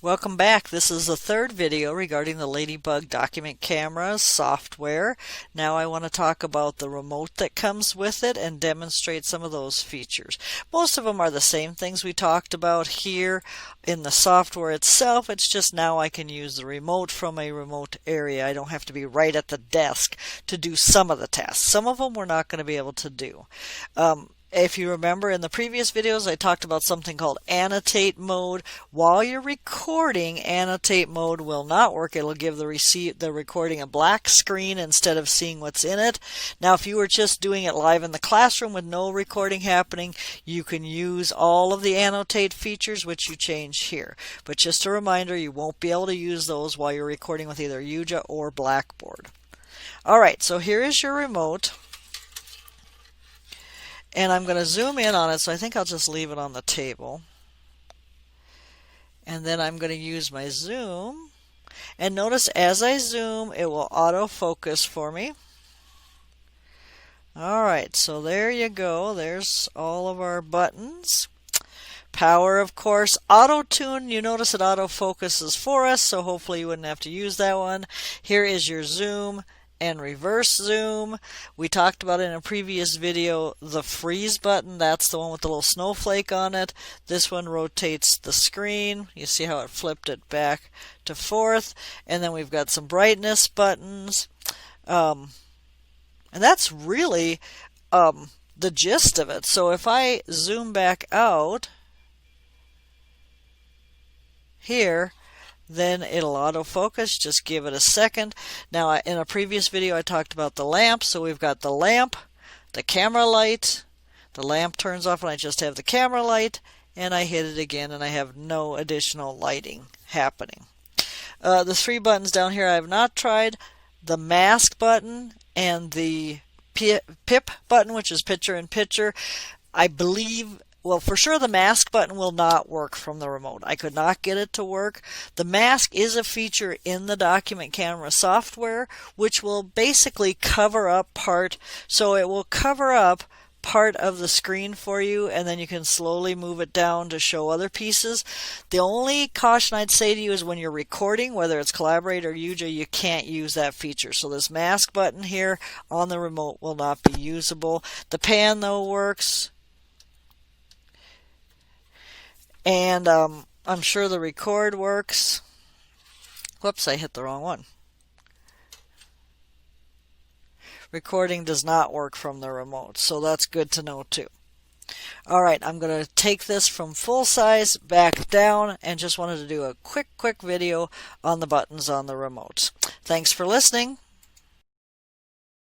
Welcome back. This is the third video regarding the Ladibug document camera software. Now I want to talk about the remote that comes with it and demonstrate some of those features. Most of them are the same things we talked about here in the software itself. It's just now I can use the remote from a remote area. I don't have to be right at the desk to do some of the tasks. Some of them we're not going to be able to do. If you remember in the previous videos, I talked about something called annotate mode. While you're recording, annotate mode will not work. It'll give the recording a black screen instead of seeing what's in it. Now, if you were just doing it live in the classroom with no recording happening, you can use all of the annotate features, which you change here. But just a reminder, you won't be able to use those while you're recording with either Yuja or Blackboard. All right, so here is your remote. And I'm going to zoom in on it, so I think I'll just leave it on the table. And then I'm going to use my zoom. And notice as I zoom, it will autofocus for me. Alright, so there you go. There's all of our buttons. Power, of course. Auto tune, you notice it autofocuses for us, so hopefully you wouldn't have to use that one. Here is your zoom and reverse zoom. We talked about in a previous video the freeze button. That's the one with the little snowflake on it. This one rotates the screen. You see how it flipped it back to forth. And then we've got some brightness buttons. And that's really the gist of it. So if I zoom back out here, then it'll autofocus. Just give it a second. Now, in a previous video, I talked about the lamp. So we've got the lamp, the camera light. The lamp turns off and I just have the camera light, and I hit it again and I have no additional lighting happening. The three buttons down here I have not tried. The mask button and the pip button, which is picture in picture. I believe, well, for sure the mask button will not work from the remote. I could not get it to work. The mask is a feature in the document camera software, which will basically cover up part. So it will cover up part of the screen for you, and then you can slowly move it down to show other pieces. The only caution I'd say to you is when you're recording, whether it's Collaborate or Yuja, you can't use that feature. So this mask button here on the remote will not be usable. The pan, though, works. And I'm sure the record works. Whoops, I hit the wrong one. Recording does not work from the remote, so that's good to know too. Alright, I'm going to take this from full size back down and just wanted to do a quick video on the buttons on the remote. Thanks for listening.